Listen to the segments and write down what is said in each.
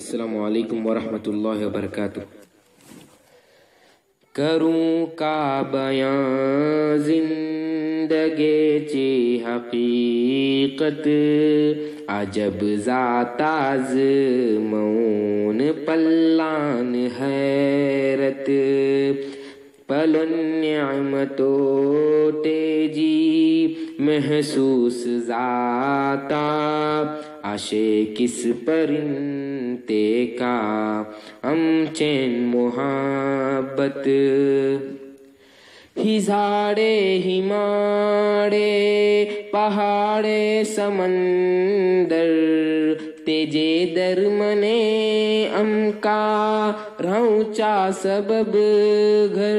अस्सलामु अलैकुम वरहमतुल्लाहि वबरकातुह। करूं का बयां जिंदगी ची हकीकत, अजब ज़ाताज़ मौन पल्लान हैरत। पलन निअमतो तेजी महसूस ज़ाता, आशे किस परिंते का अमचैन मोहब्बत। हिजाड़े हिमाड़े पहाड़े समंदर, तेजे दरमने अमका रौचा सबब घर।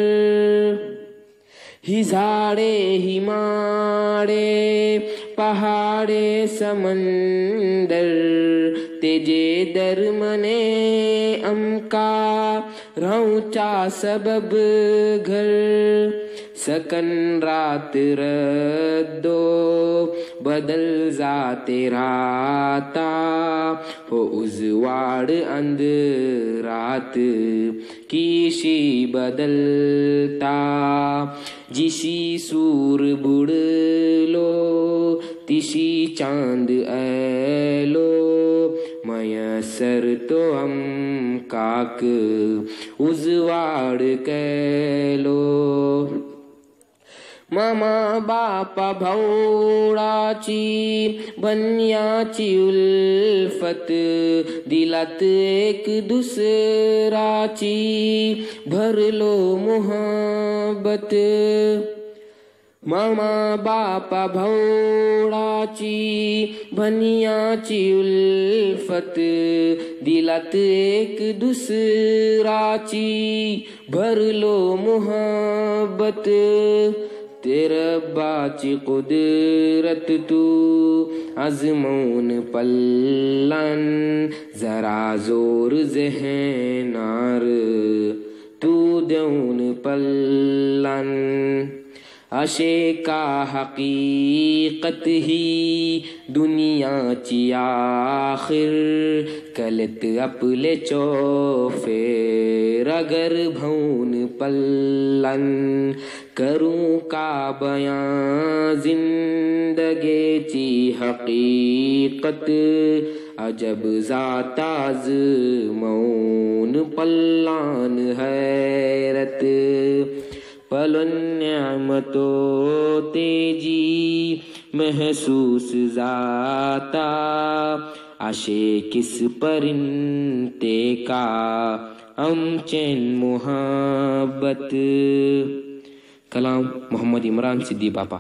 हिजाड़े हिमाड़े पहाड़े समंदर, तेजे दरमने अमका रौचा सबब घर। सकन रात रद्दो बदल जाते राता, हो उजवाड़ अंध रात कीशी बदलता। जिसी सूर बुड़ लो तिसी चांद ऐलो, मयसर तो हम काक उजवाड़ कैलो। मामा बापा भौडाची बन्याची उल्फत, दिलात एक दुसराची भरलो मोहब्बत। मामा बापा भौडाची बन्याची उल्फत, दिलात एक दुसराची भरलो मोहब्बत। तेरा बाची कुदरत तू आजमौन पल्लन, जरा जोर ज़हनार तू देऊन पल्लन। आशे का हकीकत ही दुनिया ची आखिर, कलत अपले चौफेर अगर भौन पल्लन। करूं का बयां जिंदगी ची हकीकत, अजब ज़ाताज़ मौन पल्लान हैरत। पलन निअमतो तेजी महसूस ज़ाता, आशे किस परिंते का अमचैन मोहब्बत। कलाम मोहम्मद इमरान सिद्दी बापा।